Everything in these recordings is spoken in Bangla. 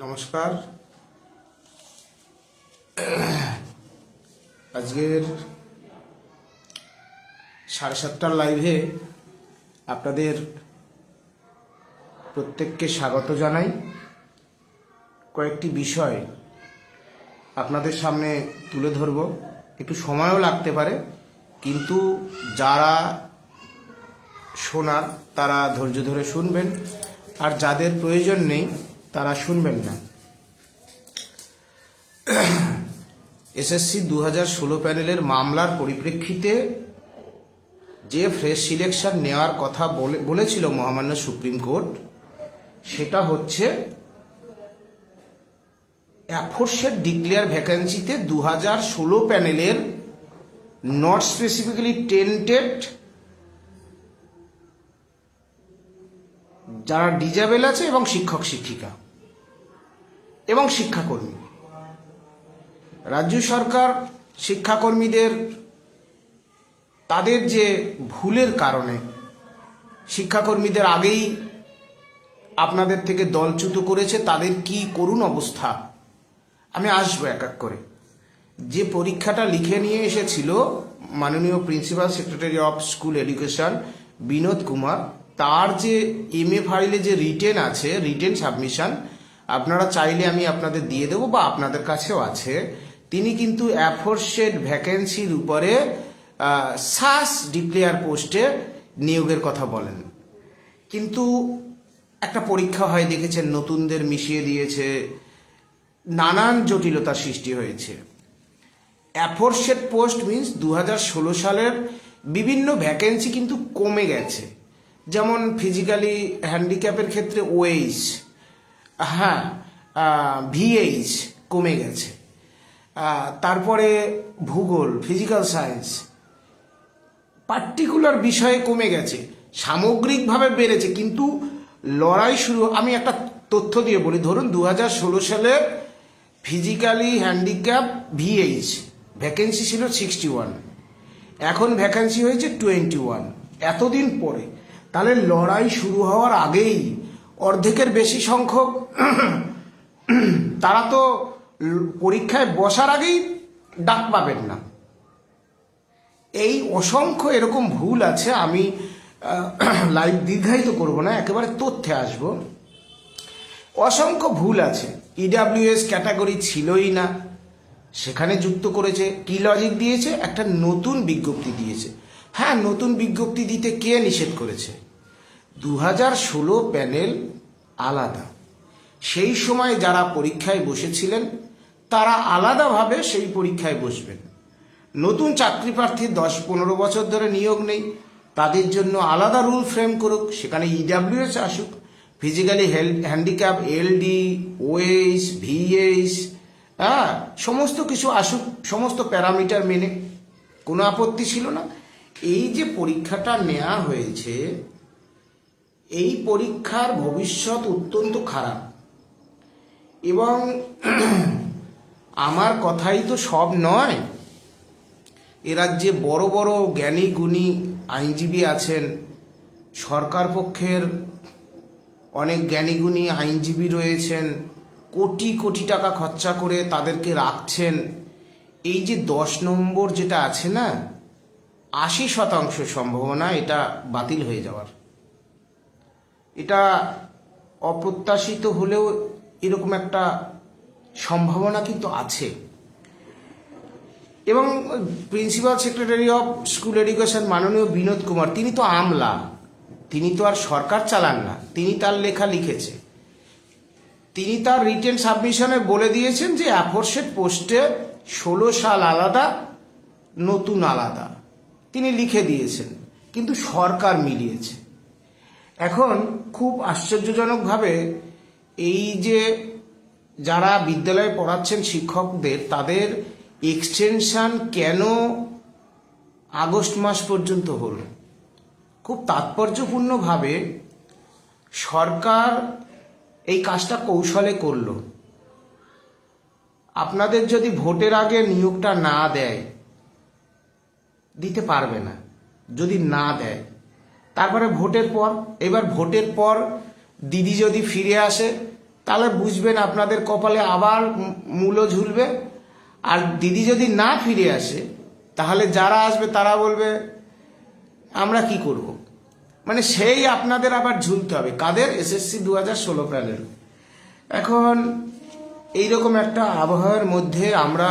নমস্কার। আজকের 7:30টার লাইভে আপনাদের প্রত্যেককে স্বাগত জানাই। কয়েকটি বিষয় আপনাদের সামনে তুলে ধরব। একটু সময়ও লাগতে পারে, কিন্তু যারা শোনার তারা ধৈর্য ধরে শুনবেন, আর যাদের প্রয়োজন নেই তারা শুনবেন না। এসএসসি 2016 প্যানেলের মামলার পরিপ্রেক্ষিতে যে ফ্রেশ সিলেকশন নেওয়ার কথা বলেছিল মহামান্য সুপ্রিম কোর্ট, সেটা হচ্ছে অ্যাফোরসেড ডিক্লেয়ার ভ্যাকেন্সিতে 2016 প্যানেলের নট স্পেসিফিক্যালি টেন্টেড যারা ডিজেবল আছে এবং শিক্ষক শিক্ষিকা এবং শিক্ষাকর্মী, রাজ্য সরকার শিক্ষাকর্মীদের তাদের যে ভুলের কারণে শিক্ষাকর্মীদের আগেই আপনাদের থেকে দলচ্যুত করেছে, তাদের কি করুণ অবস্থা আমি আসবো এক এক করে। যে পরীক্ষাটা লিখে নিয়ে এসেছিল মাননীয় principal secretary of school education Binod Kumar, তার যে MA ফাইলে যে রিটেন আছে, রিটেন সাবমিশন, আপনারা চাইলে আমি আপনাদের দিয়ে দেবো বা আপনাদের কাছেও আছে। তিনি কিন্তু অ্যাফোরসেড ভ্যাকেন্সির উপরে সাস ডিক্লেয়ার পোস্টে নিয়োগের কথা বলেন। কিন্তু একটা পরীক্ষা হয় দেখেছেন, নতুনদের মিশিয়ে দিয়েছে, নানান জটিলতার সৃষ্টি হয়েছে। অ্যাফোরসেড পোস্ট মিন্স 2016 সালের বিভিন্ন ভ্যাকেন্সি কিন্তু কমে গেছে। যেমন ফিজিক্যালি হ্যান্ডিক্যাপের ক্ষেত্রে OH, VH কমে গেছে। তারপরে ভূগোল, ফিজিক্যাল সায়েন্স পার্টিকুলার বিষয়ে কমে গেছে, সামগ্রিকভাবে বেড়েছে। কিন্তু লড়াই শুরু, আমি একটা তথ্য দিয়ে বলি। ধরুন 2016 সালে ফিজিক্যালি হ্যান্ডিক্যাপ VH ভ্যাকেন্সি ছিল 61, এখন ভ্যাকেন্সি হয়েছে 21 এতদিন পরে। তাহলে লড়াই শুরু হওয়ার আগেই অর্ধেকের বেশি সংখ্যক তারা তো পরীক্ষায় বসার আগেই ডাক পাবেন না। এই অসংখ্য এরকম ভুল আছে। আমি লাইভ দীর্ঘায়িত করব না, একেবারে তথ্যে আসব। অসংখ্য ভুল আছে। EWS ক্যাটাগরি ছিলই না, সেখানে যুক্ত করেছে। কি লজিক দিয়েছে? একটা নতুন বিজ্ঞপ্তি দিয়েছে। হ্যাঁ, নতুন বিজ্ঞপ্তি দিতে কে নিষেধ করেছে? 2016 প্যানেল আলাদা, সেই সময় যারা পরীক্ষায় বসেছিলেন তারা আলাদাভাবে সেই পরীক্ষায় বসবেন। নতুন চাকরি প্রার্থী 10-15 বছর ধরে নিয়োগ নেই, তাদের জন্য আলাদা রুল ফ্রেম করুক, সেখানে EWS আসুক, physically handicap LD, OH, VH সমস্ত কিছু আসুক, সমস্ত প্যারামিটার মেনে, কোনো আপত্তি ছিল না। এই যে পরীক্ষাটা নেওয়া হয়েছে, এই পরীক্ষার ভবিষ্যৎ অত্যন্ত খারাপ। এবং আমার কথাই তো সব নয়, এ রাজ্যে বড় বড় জ্ঞানী গুণী আইনজীবী আছেন, সরকার পক্ষের অনেক জ্ঞানী গুণী আইনজীবী রয়েছেন, কোটি কোটি টাকা খরচা করে তাদেরকে রাখছেন। এই যে 10 নম্বর যেটা আছে না, 80% সম্ভাবনা এটা বাতিল হয়ে যাওয়ার। এটা অপ্রত্যাশিত হলেও এরকম একটা সম্ভাবনা কিন্তু আছে। এবং principal secretary of school education মাননীয় বিনোদ কুমার, তিনি তো আমলা, তিনি তো আর সরকার চালান না। তিনি তার লেখা লিখেছে, তিনি তার রিটেন সাবমিশনে বলে দিয়েছেন যে অ্যাফোরসেড পোস্টে 16 সাল আলাদা, নতুন আলাদা, তিনি লিখে দিয়েছেন, কিন্তু সরকার মিলিয়েছে। এখন খুব আশ্চর্যজনকভাবে এই যে যারা বিদ্যালয়ে পড়াচ্ছেন শিক্ষকদের, তাদের এক্সটেনশন কেন আগস্ট মাস পর্যন্ত হলো? খুব তাৎপর্যপূর্ণভাবে সরকার এই কাজটা কৌশলে করলো। আপনাদের যদি ভোটের আগে নিয়োগটা না দেয়, দিতে পারবে না যদি না দেয়, তারপরে ভোটের পর, এবার ভোটের পর দিদি যদি ফিরে আসে তাহলে বুঝবেন আপনাদের কপালে আবার মূলো ঝুলবে। আর দিদি যদি না ফিরে আসে তাহলে যারা আসবে তারা বলবে আমরা কি করব। মানে সেই আপনাদের আবার ঝুলতে হবে। কাদের? SSC 2016 panel. এখন এইরকম একটা আবহাওয়ার মধ্যে আমরা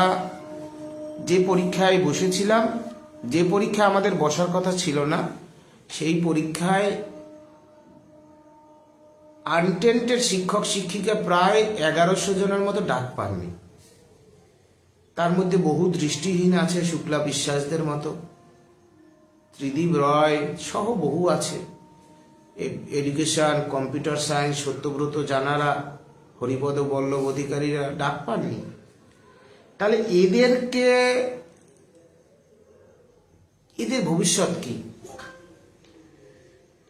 যে পরীক্ষায় বসেছিলাম, যে পরীক্ষা আমাদের বসার কথা ছিল না, সেই পরীক্ষায় আনটেন্টেড শিক্ষক শিক্ষিকা প্রায় 1100 জনের মতো ডাক পাননি। তার মধ্যে বহু দৃষ্টিহীন আছে, শুক্লা বিশ্বাসদের মতো, ত্রিদীপ রয় সহ বহু আছে। এডুকেশন, কম্পিউটার সায়েন্স, সত্যব্রত জানারা, হরিপদ বল্লভ অধিকারীরা ডাক পাননি। তাহলে এদের ভবিষ্যৎ কি?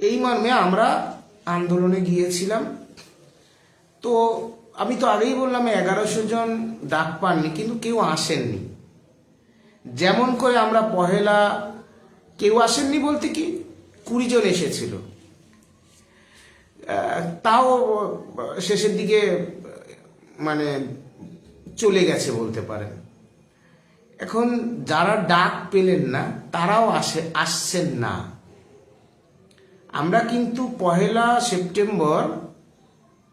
এই মর্মে আমরা আন্দোলনে গিয়েছিলাম। তো আমি তো আগেই বললাম 1100 জন ডাক পাননি, কিন্তু কেউ আসেননি। যেমন করে আমরা পহেলা, কেউ আসেননি বলতে কি 20 জন এসেছিল, তাও শেষের দিকে মানে চলে গেছে বলতে পারেন। এখন যারা ডাক পেলেন না তারাও আসছেন না। আমরা কিন্তু 1 সেপ্টেম্বর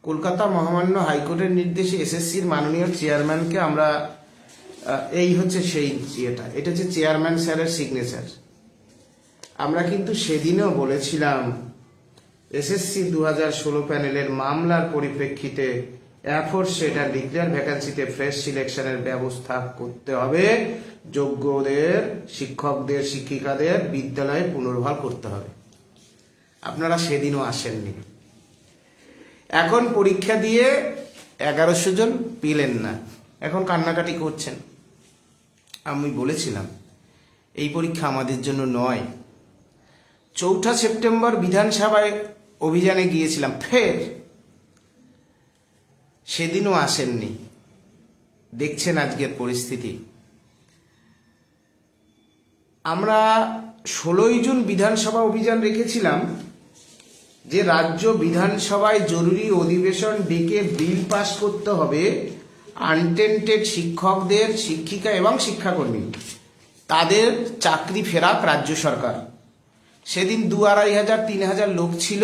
কলকাতা মহামান্য হাইকোর্টের নির্দেশে এসএসসির মাননীয় চেয়ারম্যানকে আমরা, এই হচ্ছে সেই এটা হচ্ছে চেয়ারম্যান স্যারের সিগনেচার। আমরা কিন্তু সেদিনও বলেছিলাম এসএসসি 2016 প্যানেলের মামলার পরিপ্রেক্ষিতে অ্যাফোরসেড আর ডিক্লেয়ার ভ্যাকান্সিতে ফ্রেশ সিলেকশনের ব্যবস্থা করতে হবে, যোগ্যদের শিক্ষকদের শিক্ষিকাদের বিদ্যালয়ে পুনর্বহাল করতে হবে। আপনারা সেদিনও আসেননি। এখন পরীক্ষা দিয়ে 1100 জন পেলেন না, এখন কান্নাকাটি করছেন। আমি বলেছিলাম এই পরীক্ষা আমাদের জন্য নয়। 4 সেপ্টেম্বর বিধানসভায় অভিযানে গিয়েছিলাম, ফের সেদিনও আসেননি। দেখছেন আজকের পরিস্থিতি। আমরা 16 জুন বিধানসভা অভিযান রেখেছিলাম যে রাজ্য বিধানসভায় জরুরি অধিবেশন ডেকে বিল পাস করতে হবে আনটেন্টেড শিক্ষকদের, শিক্ষিকা এবং শিক্ষাকর্মী তাদের চাকরি ফেরাক রাজ্য সরকার। সেদিন 2,500-3,000 লোক ছিল।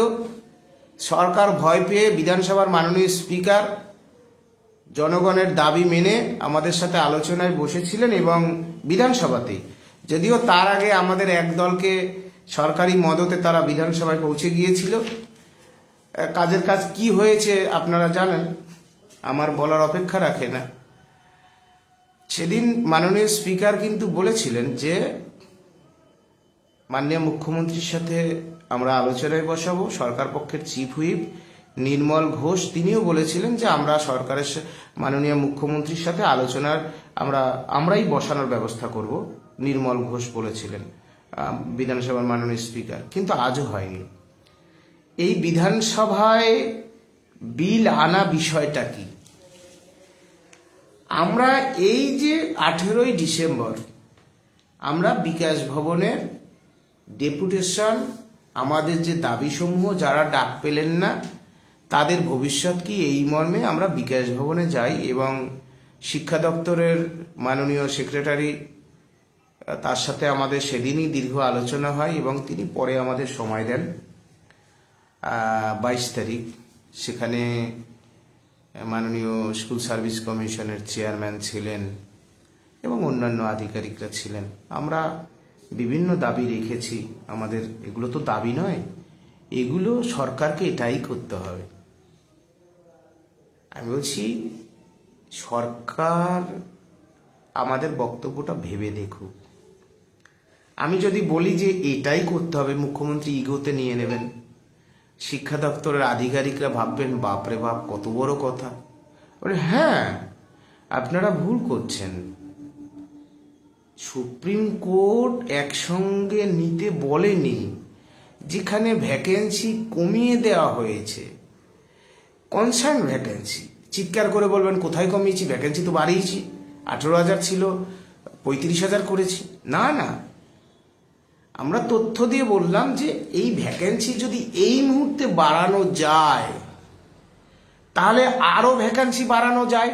সরকার ভয় পেয়ে বিধানসভার মাননীয় স্পিকার জনগণের দাবি মেনে আমাদের সাথে আলোচনায় বসেছিলেন এবং বিধানসভাতে, যদিও তার আগে আমাদের এক দলকে সরকারি মদতে তারা বিধানসভায় পৌঁছে গিয়েছিল। কাজের কাজ কি হয়েছে আপনারা জানেন, আমার বলার অপেক্ষা রাখে না। সেদিন মাননীয় স্পিকার কিন্তু বলেছিলেন যে মাননীয় মুখ্যমন্ত্রীর সাথে আমরা আলোচনায় বসাবো। সরকার পক্ষের চিফ হুইপ নির্মল ঘোষ তিনিও বলেছিলেন যে আমরা সরকারের মাননীয় মুখ্যমন্ত্রীর সাথে আলোচনার আমরাই বসানোর ব্যবস্থা করব, নির্মল ঘোষ বলেছিলেন বিধানসভার মাননীয় স্পিকার। কিন্তু আজও হয়নি। এই বিধানসভায় বিল আনা বিষয়টা কি? আমরা এই যে 18ই ডিসেম্বর আমরা বিকাশ ভবনের ডেপুটেশন, আমাদের যে দাবিসমূহ, যারা ডাক পেলেন না তাদের ভবিষ্যৎ কি, এই মর্মে আমরা বিকাশ ভবনে যাই এবং শিক্ষা দপ্তরের মাননীয় সেক্রেটারি, তার সাথে আমাদের সেদিনই দীর্ঘ আলোচনা হয় এবং তিনি পরে আমাদের সময় দেন 22 তারিখ। সেখানে মাননীয় স্কুল সার্ভিস কমিশনের চেয়ারম্যান ছিলেন এবং অন্যান্য আধিকারিকরা ছিলেন। আমরা বিভিন্ন দাবি রেখেছি আমাদের। এগুলো তো দাবি নয়, এগুলো সরকারকে এটাই করতে হবে। আমি বলছি সরকার আমাদের বক্তব্যটা ভেবে দেখুক। আমি যদি বলি যে এটাই করতে হবে, মুখ্যমন্ত্রী ইগোতে নিয়ে নেবেন, শিক্ষা দপ্তরের আধিকারিকরা ভাববেন বাপরে বাপ কত বড় কথা। বলে হ্যাঁ আপনারা ভুল করছেন, সুপ্রিম কোর্ট একসঙ্গে নিতে বলেনি। যেখানে ভ্যাকেন্সি কমিয়ে দেওয়া হয়েছে, কনসার্ন ভ্যাকেন্সি, চিৎকার করে বলবেন কোথায় কমিয়েছি, ভ্যাকেন্সি তো বাড়িয়েছি, 18,000 ছিল 35,000 করেছি। না না, আমরা তথ্য দিয়ে বললাম যে এই ভ্যাকেন্সি যদি এই মুহূর্তে বাড়ানো যায় তাহলে আরো ভ্যাকান্সি বাড়ানো যায়।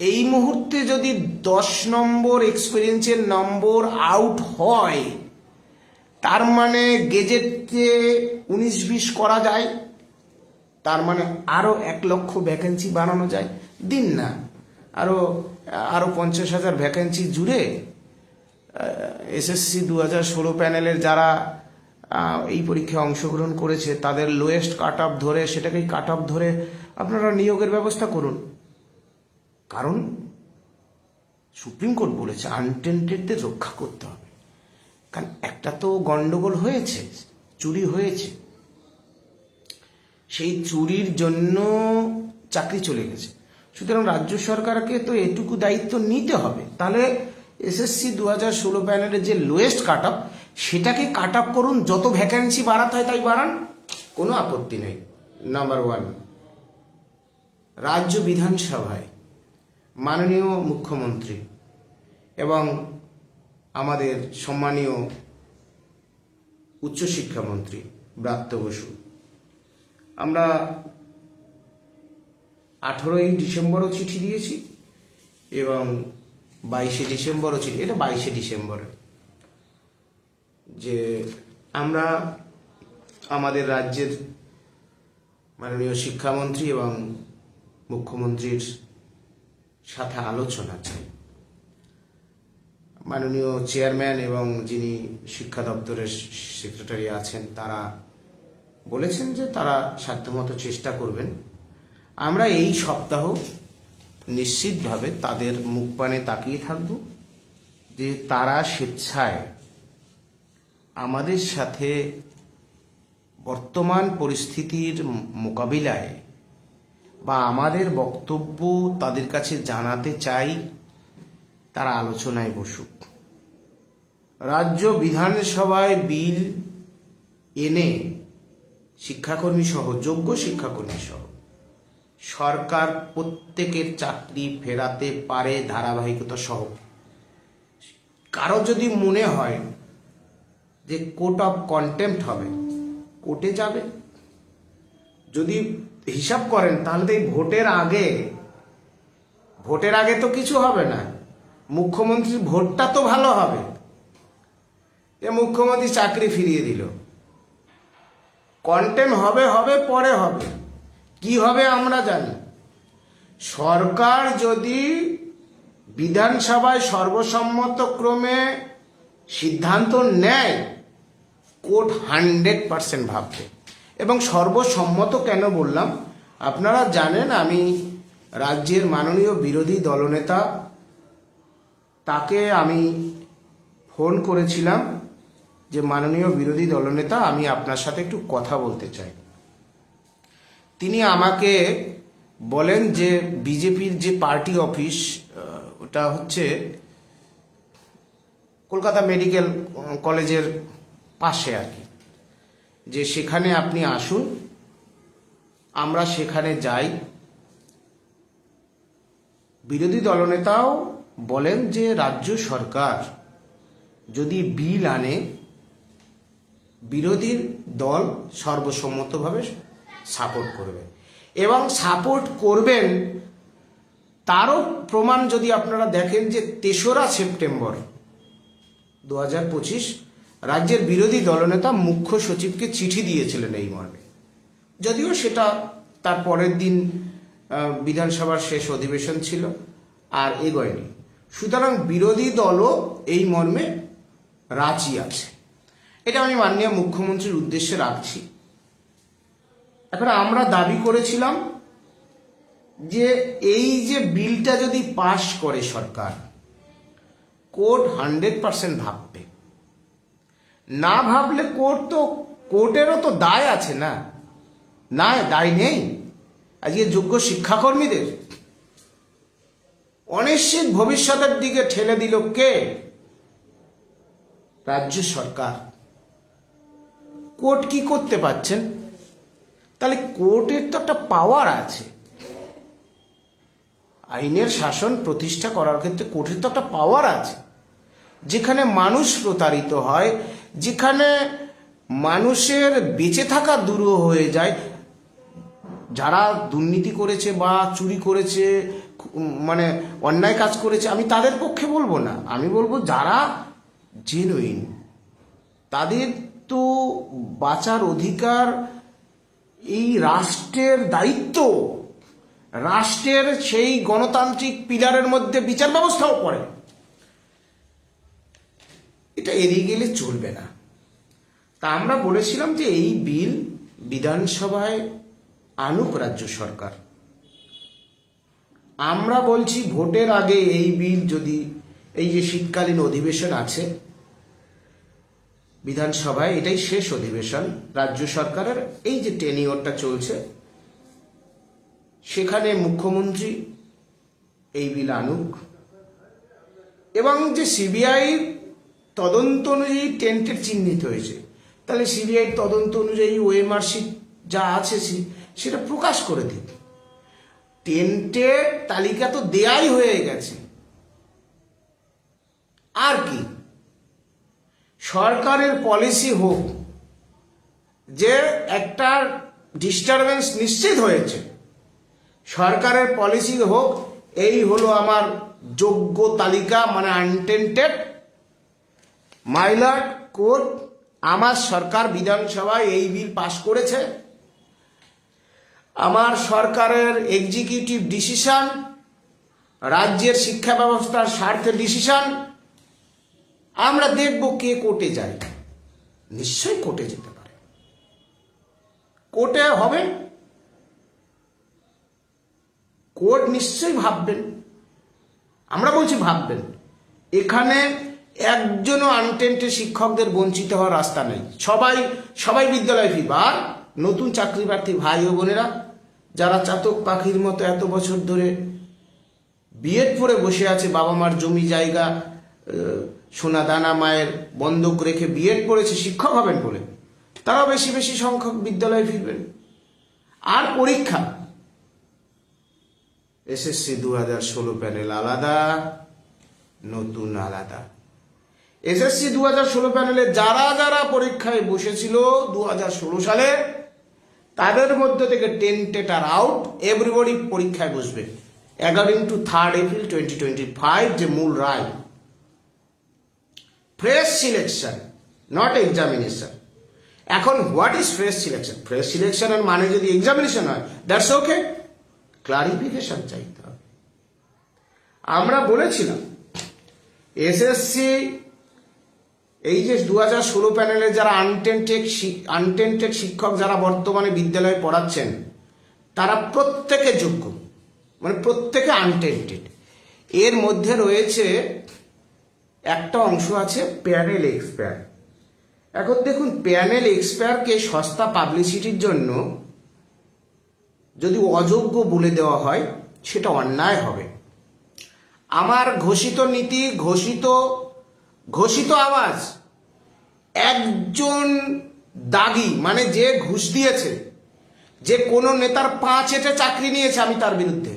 এই মুহূর্তে যদি 10 নম্বর এক্সপিরিয়েন্সের নম্বর আউট হয়, তার মানে গেজেটকে 19-20 করা যায়, তার মানে আরো 1 লক্ষ ভ্যাকেন্সি বানানো যায়। দিন না, আরো আরো 50,000 ভ্যাকেন্সি জুড়ে এসএসসি 2016 প্যানেলের যারা এই পরীক্ষায় অংশগ্রহণ করেছে তাদের লোয়েস্ট কাট অফ ধরে, সেটাকেই কাট অফ ধরে আপনারা নিয়োগের ব্যবস্থা করুন। কারণ সুপ্রিম কোর্ট বলেছে আনটেন্টেডদের রক্ষা করতে হবে। কারণ একটা তো গন্ডগোল হয়েছে, চুরি হয়েছে, সেই চুরির জন্য চাকরি চলে গেছে। সুতরাং রাজ্য সরকারকে তো এটুকু দায়িত্ব নিতে হবে। তাহলে এসএসসি 2016 প্যানেলের যে লোয়েস্ট কাট অফ, সেটাকে কাট অফ করুন, যত ভ্যাকেন্সি বাড়াতে হয় তাই বাড়ান, কোনো আপত্তি নেই। নাম্বার 1, রাজ্য বিধানসভায় মাননীয় মুখ্যমন্ত্রী এবং আমাদের সম্মানীয় উচ্চশিক্ষামন্ত্রী ব্রাত্য বসু, আমরা 18ই ডিসেম্বরও চিঠি দিয়েছি এবং 22শে ডিসেম্বরও চিঠি, এটা 22শে ডিসেম্বরে, যে আমরা আমাদের রাজ্যের মাননীয় শিক্ষামন্ত্রী এবং মুখ্যমন্ত্রীর সাথে আলোচনা চাই। মাননীয় চেয়ারম্যান এবং যিনি শিক্ষা দপ্তরের সেক্রেটারি আছেন তারা বলেছেন যে তারা সাধ্যমতো চেষ্টা করবেন। আমরা এই সপ্তাহ নিশ্চিতভাবে তাদের মুখপানে তাকিয়ে থাকব যে তারা স্বেচ্ছায় আমাদের সাথে বর্তমান পরিস্থিতির মোকাবিলায় বা আমাদের বক্তব্য তাদের কাছে জানাতে চাই, তারা আলোচনায় বসুক। রাজ্য বিধানসভায় বিল এনে শিক্ষাকর্মী সহ, যোগ্য শিক্ষাকর্মী সহ সরকার প্রত্যেকের চাকরি ফেরাতে পারে ধারাবাহিকতা সহ। কারো যদি মনে হয় যে কোর্ট অফ কন্টেম্প্ট হবে, কোর্টে যাবে। যদি হিসাব করেন তাহলে তো এই ভোটের আগে তো কিছু হবে না, মুখ্যমন্ত্রীর ভোটটা তো ভালো হবে। এ মুখ্যমন্ত্রী চাকরি ফিরিয়ে দিল, কন্টেম্প হবে পরে হবে, কি হবে আমরা জানি। সরকার যদি বিধানসভায় সর্বসম্মতক্রমে সিদ্ধান্ত নেয়, কোর্ট 100% ভাববে। এবং সর্বসম্মত কেন বললাম, আপনারা জানেন আমি রাজ্যের মাননীয় বিরোধী দলনেতা, তাকে আমি ফোন করেছিলাম যে মাননীয় বিরোধী দলনেতা, আমি আপনার সাথে একটু কথা বলতে চাই। তিনি আমাকে বলেন যে বিজেপির যে পার্টি অফিস, ওটা হচ্ছে কলকাতা মেডিকেল কলেজের পাশে আর কি, যে সেখানে আপনি আসুন, আমরা সেখানে যাই। বিরোধী দলনেতাও বলেন যে রাজ্য সরকার যদি বিল আনে, বিরোধী দল সর্বসম্মতভাবে সাপোর্ট করবে এবং সাপোর্ট করবেন। তারও প্রমাণ যদি আপনারা দেখেন যে 3রা সেপ্টেম্বর 2025 রাজ্যের বিরোধী দলনেতা মুখ্য সচিবকে চিঠি দিয়েছিলেন এই মর্মে, যদিও সেটা তার পরের দিন বিধানসভার শেষ অধিবেশন ছিল আর এগোয়নি। সুতরাং বিরোধী দলও এই মর্মে রাজি আছে। এটা আমি মাননীয় মুখ্যমন্ত্রীর উদ্দেশ্যে রাখছি। এখন আমরা দাবি করেছিলাম যে এই যে বিলটা যদি পাশ করে সরকার, কোর্ট 100% ভাববে। না ভাবলে কোর্টেরও তো দায় আছে না, দায় নেই। আজকে যোগ্য শিক্ষাকর্মীদের অনিশ্চিত ভবিষ্যতের দিকে ঠেলে দিল কে? রাজ্য সরকার। কোর্ট কি করতে পারছেন? তাহলে কোর্টের তো একটা পাওয়ার আছে, আইনের শাসন প্রতিষ্ঠা করার ক্ষেত্রে কোর্টের তো একটা পাওয়ার আছে। যেখানে মানুষ প্রতারিত হয়, যেখানে মানুষের বেঁচে থাকা দুরূহ হয়ে যায়, যারা দুর্নীতি করেছে বা চুরি করেছে, মানে অন্যায় কাজ করেছে, আমি তাদের পক্ষে বলবো না, আমি বলবো যারা জেনুইন, তাদের তো বাঁচার অধিকার, এই রাষ্ট্রের দায়িত্ব, রাষ্ট্রের সেই গণতান্ত্রিক পিলারের মধ্যে বিচার ব্যবস্থাও পড়ে, এটা এড়িয়ে গেলে চলবে না। তা আমরা বলেছিলাম যে এই বিল বিধানসভায় আনুক রাজ্য সরকার। আমরা বলছি ভোটের আগে এই বিল যদি, এই যে শীতকালীন অধিবেশন আছে বিধানসভায়, এটাই শেষ অধিবেশন রাজ্য সরকারের, এই যে টেনিওরটা চলছে, সেখানে মুখ্যমন্ত্রী এই বিল আনুক, এবং যে সিবিআই তদন্ত অনুযায়ী টেন্টেড চিহ্নিত হয়েছে, তাহলে সিবিআই তদন্ত অনুযায়ী ওএমআর শিট যা আছে সেটা প্রকাশ করে দিক। টেন্টের তালিকা তো দেয়াই হয়ে গেছে, আর কি? সরকারের পলিসি হোক যে একটা ডিস্টারবেন্স নিশ্চিত হয়েছে, সরকারের পলিসি হোক এই হলো আমার যোগ্য তালিকা, মানে আনটেন্টেড। মাইলর কোর্ট, আমার সরকার বিধানসভায় এই বিল পাশ করেছে, আমার সরকারের এক্সিকিউটিভ ডিসিশন, রাজ্যের শিক্ষা ব্যবস্থার স্বার্থে ডিসিশন, আমরা দেখব কে কোর্টে যায়। নিশ্চয়ই কোর্টে যেতে পারে, কোর্টে হবে, কোর্ট নিশ্চয়ই ভাববেন, আমরা বলছি ভাববেন। এখানে একজনও আনটেন্টেড শিক্ষকদের বঞ্চিত হওয়ার রাস্তা নেই, সবাই বিদ্যালয়ে ফিরবে। আর নতুন চাকরি প্রার্থী ভাই ও বোনেরা, যারা চাতক পাখির মতো এত বছর ধরে বিএড পড়ে বসে আছে, বাবা মার জমি জায়গা সোনা দানা মায়ের বন্ধক রেখে বিএড পড়েছে শিক্ষক হবেন বলে, তারাও বেশি বেশি সংখ্যক বিদ্যালয়ে ফিরবেন। আর পরীক্ষা, এসএসসি 2016 প্যানেল আলাদা, নতুন আলাদা। এসএসসি 2016 প্যানেলে যারা যারা পরীক্ষায় বসেছিল 2016 সালে, তাদের মধ্যে থেকে টেন্টেড আর আউট, এভরিবডি পরীক্ষায় বসবে অ্যাকর্ডিং টু 3 এপ্রিল 2025 যে মূল রায়। Fresh selection, not examination. এখন what is fresh selection? Fresh সিলেকশনের মানে যদি এক্সামিনেশন হয়, দ্যাটস ওকে, ক্লারিফিকেশন চাইতে হবে। আমরা বলেছিলাম এসএসসি এই যে 2016 প্যানেলে যারা আনটেন্টেড শিক্ষক যারা বর্তমানে বিদ্যালয়ে পড়াচ্ছেন, তারা প্রত্যেকে যোগ্য, মানে প্রত্যেকে আনটেন্টেড। এর মধ্যে রয়েছে একটা অংশ আছে প্যানেল এক্সপায়ার। এখন দেখুন, প্যানেল এক্সপায়ারকে সস্তা পাবলিসিটির জন্য যদি অযোগ্য বলে দেওয়া হয়, সেটা অন্যায় হবে। আমার ঘোষিত নীতি, ঘোষিত আওয়াজ, একজন দাগি, মানে যে ঘুষ দিয়েছে, যে কোনো নেতার 5 এটে চাকরি নিয়েছে, আমি তার বিরুদ্ধে,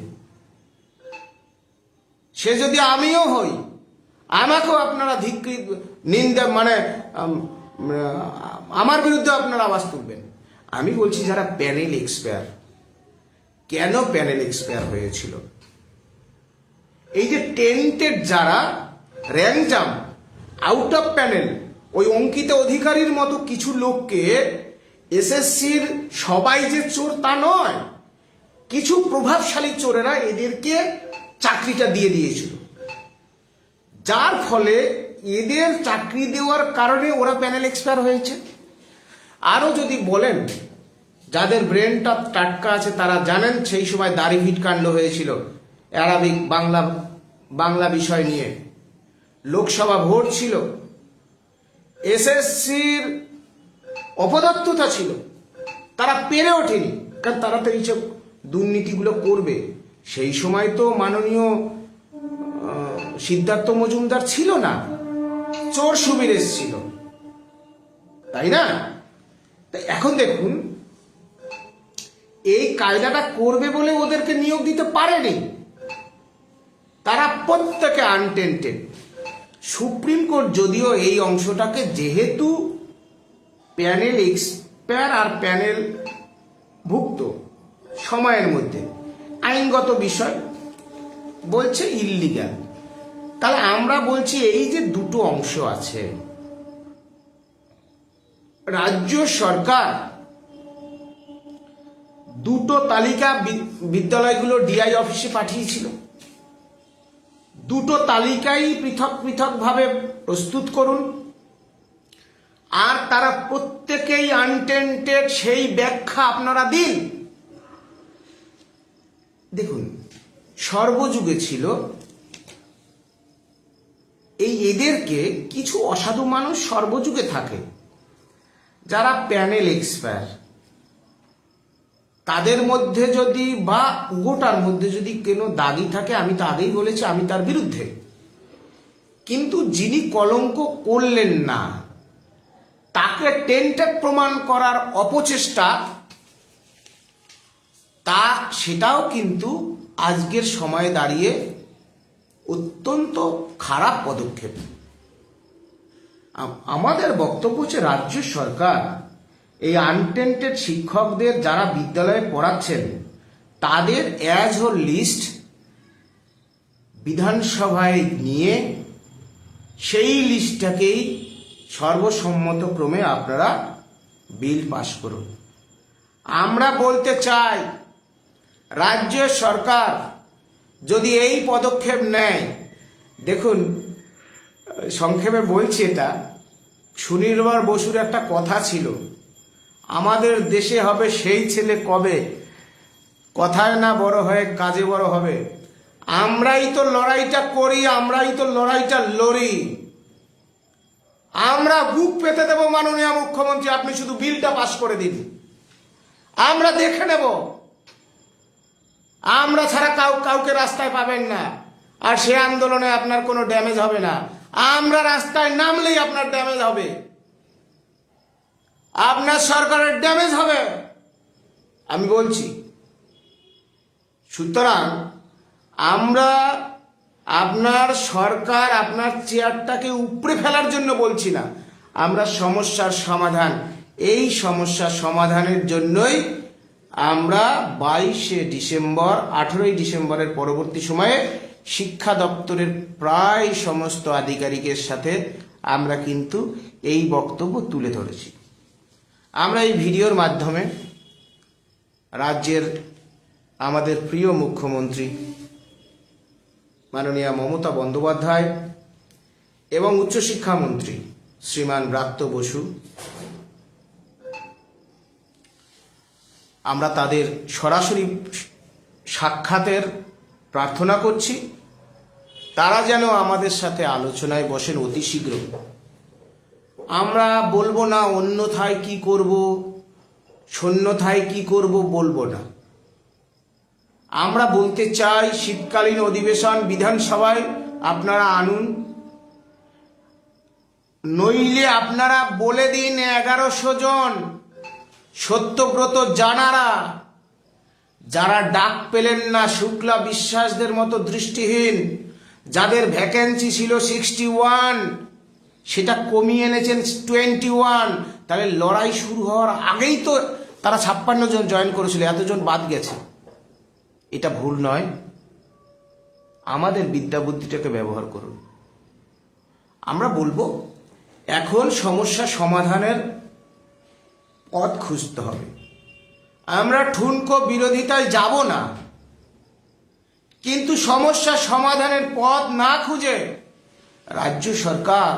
সে যদি আমিও হই, আমাকেও আপনারা নিন্দা, মানে আমার বিরুদ্ধে আপনারা আওয়াজ তুলবেন। আমি বলছি যারা প্যানেল এক্সপায়ার, কেন প্যানেল এক্সপায়ার হয়েছিল? এই যে টেন্টেড যারা, rank jump, out of panel, ওই অঙ্কিত অধিকারীর মতো কিছু লোককে, এসএসসির সবাই যে চোর তা নয়, কিছু প্রভাবশালী চোরেরা এদেরকে চাকরিটা দিয়ে দিয়েছিল, যার ফলে এদের চাকরি দেওয়ার কারণে ওরা প্যানেল এক্সপায়ার হয়েছে। আরও যদি বলেন, যাদের ব্রেনটা টাটকা আছে তারা জানেন সেই সময় দাড়িভিট কাণ্ড হয়েছিল অ্যারাবিক বাংলা বিষয় নিয়ে, লোকসভা ভোট ছিল, এসএসসির অপদার্থতা ছিল, তারা পেরে ওঠেনি, কারণ তারা তো এইসব দুর্নীতিগুলো করবে। সেই সময় তো মাননীয় সিদ্ধার্থ মজুমদার ছিল না, চোর সুবীর এসছিল, তাই না? এখন দেখুন, এই কায়দাটা করবে বলে ওদেরকে নিয়োগ দিতে পারেনি, তারা প্রত্যেকে আনটেন্টেড। সুপ্রিম কোর্ট যদিও এই অংশটাকে, যেহেতু প্যানেল এক্সপায়ার আর প্যানেল ভুক্ত সময়ের মধ্যে, আইনগত বিষয় বলছে ইল্লিগ্যাল। তাহলে আমরা বলছি এই যে দুটো অংশ আছে, রাজ্য সরকার দুটো তালিকা বিদ্যালয়গুলো ডিআই অফিসে পাঠিয়েছিল, দুটো তালিকাই পৃথক পৃথক ভাবে প্রস্তুত করুন, আর তারা প্রত্যেকেই আনটেন্টেড সেই ব্যাখ্যা আপনারা দিন। দেখুন, সর্বযুগে ছিল এদেরকে কিছু অসাধু মানুষ সর্বযুগে থাকে যারা প্যানেল এক্সপায়ার, তাদের মধ্যে যদি বা গোটার মধ্যে যদি কোনো দাগি থাকে, আমি তো আগেই বলেছি আমি তার বিরুদ্ধে, কিন্তু যিনি কলঙ্ক করলেন না তাকে টেন্টেড প্রমাণ করার অপচেষ্টা, সেটাও কিন্তু আজকের সময়ে দাঁড়িয়ে অত্যন্ত খারাপ পদক্ষেপ। আমাদের বক্তব্য হচ্ছে রাজ্য সরকার এই আনটেন্টেড শিক্ষকদের যারা বিদ্যালয়ে পড়াচ্ছেন তাদের অ্যাজ হোল লিস্ট বিধানসভায় নিয়ে সেই লিস্টটাকেই সর্বসম্মতক্রমে আপনারা বিল পাশ করুন। আমরা বলতে চাই রাজ্য সরকার যদি এই পদক্ষেপ নেয়, দেখুন সংক্ষেপে বলছি, এটা সুনির্ভর বসুর একটা কথা ছিল, আমাদের দেশে হবে সেই ছেলে কবে, কথায় না বড় হয়ে কাজে বড় হবে। আমরাই তো লড়াইটা করি, আমরাই তো লড়াইটা লড়ি, আমরা বুক পেতে দেব মাননীয় মুখ্যমন্ত্রী, আপনি শুধু বিলটা পাশ করে দিন, আমরা দেখে নেব, আমরা ছাড়া কাউকে রাস্তায় পাবেন না, আর সে আন্দোলনে আপনার কোনো ড্যামেজ হবে না। আমরা রাস্তায় নামলেই আপনার ড্যামেজ হবে, আপনার সরকারের ড্যামেজ হবে, আমি বলছি। সুতরাং আমরা আপনার সরকার আপনার চেয়ারটাকে উপড়ে ফেলার জন্য বলছি না, আমরা সমস্যার সমাধান, এই সমস্যার সমাধানের জন্যই আমরা 22শে ডিসেম্বর 18ই ডিসেম্বরের পরবর্তী সময়ে শিক্ষা দপ্তরের প্রায় সমস্ত আধিকারিকের সাথে আমরা কিন্তু এই বক্তব্য তুলে ধরেছি। আমরা এই ভিডিওর মাধ্যমে রাজ্যের আমাদের প্রিয় মুখ্যমন্ত্রী মাননীয়া মমতা বন্দ্যোপাধ্যায় এবং উচ্চশিক্ষামন্ত্রী শ্রীমান ব্রাত্য বসু, আমরা তাদের সরাসরি সাক্ষাতের প্রার্থনা করছি, তারা যেন আমাদের সাথে আলোচনায় বসেন অতি শীঘ্র। আমরা বলবো না অন্যথায় কি করব, শূন্যথায় কি করব, বলবো না। আমরা বলতে চাই শীতকালীন অধিবেশন বিধানসভায় আপনারা আনুন, নইলে আপনারা বলে দিন 1100 জন সত্যব্রত জানারা যারা ডাক পেলেন না, শুক্লা বিশ্বাসদের মতো দৃষ্টিহীন, যাদের ভ্যাকেন্সি ছিল 61 সেটা কমিয়ে এনেছেন 21, তাহলে লড়াই শুরু হওয়ার আগেই তো তারা 56 জন জয়েন করেছিল, এতজন বাদ গেছে, এটা ভুল নয়। আমাদের বিদ্যা বুদ্ধিটাকে ব্যবহার করুন। আমরা বলবো এখন সমস্যা সমাধানের পথ খুঁজতে হবে, আমরা ঠুনকো বিরোধিতায় যাব না, কিন্তু সমস্যা সমাধানের পথ না খুঁজে রাজ্য সরকার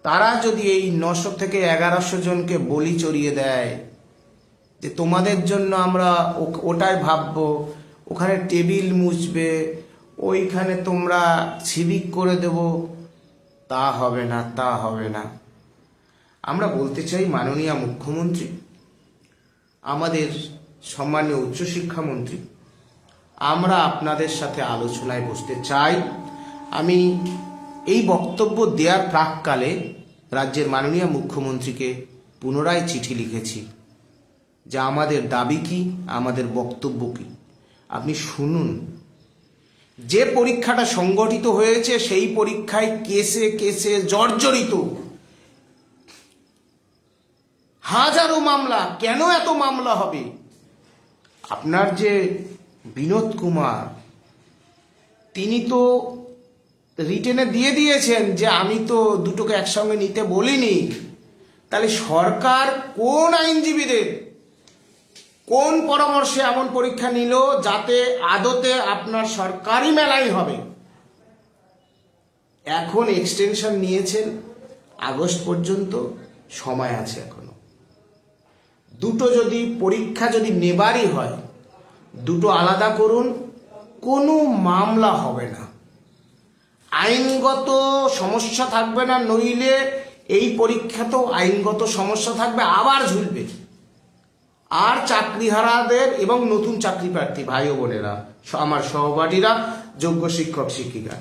তারা যদি এই 900 থেকে 1100 জনকে বলি চড়িয়ে দেয় যে তোমাদের জন্য আমরা ওটাই ভাববো, ওখানে টেবিল মুছবে, ওইখানে তোমরা সিভিক করে দেব, তা হবে না, তা হবে না। আমরা বলতে চাই মাননীয় মুখ্যমন্ত্রী, আমাদের সম্মানীয় উচ্চশিক্ষামন্ত্রী, আমরা আপনাদের সাথে আলোচনায় বসতে চাই। আমি এই বক্তব্য দেওয়ার প্রাককালে রাজ্যের মাননীয় মুখ্যমন্ত্রীকে পুনরায় চিঠি লিখেছি যে আমাদের দাবি কি, আমাদের বক্তব্য কি, আপনি শুনুন। যে পরীক্ষাটা সংগঠিত হয়েছে সেই পরীক্ষায় কেসে কেসে জর্জরিত, হাজারো মামলা, কেন এত মামলা হবে? আপনার যে বিনোদ কুমার, তিনি তো রিটেনে দিয়ে দিয়েছেন যে আমি তো দুটোকে একসঙ্গে নিতে বলিনি। তাহলে সরকার কোন আইনজীবীদের কোন পরামর্শে এমন পরীক্ষা নিল যাতে আদতে আপনার সরকারি মেলাই হবে? এখন এক্সটেনশন নিয়েছেন আগস্ট পর্যন্ত, সময় আছে এখনো। দুটো যদি পরীক্ষা যদি নেবারই হয়, দুটো আলাদা করুন, কোনো মামলা হবে না, আইনগত সমস্যা থাকবে না। নইলে এই পরীক্ষাতেও আইনগত সমস্যা থাকবে, আবার ঝুলবে। আর চাকরিহারাদের এবং নতুন চাকরি প্রার্থী ভাই ও বোনেরা, আমার সহপাঠীরা, যোগ্য শিক্ষক শিক্ষিকা,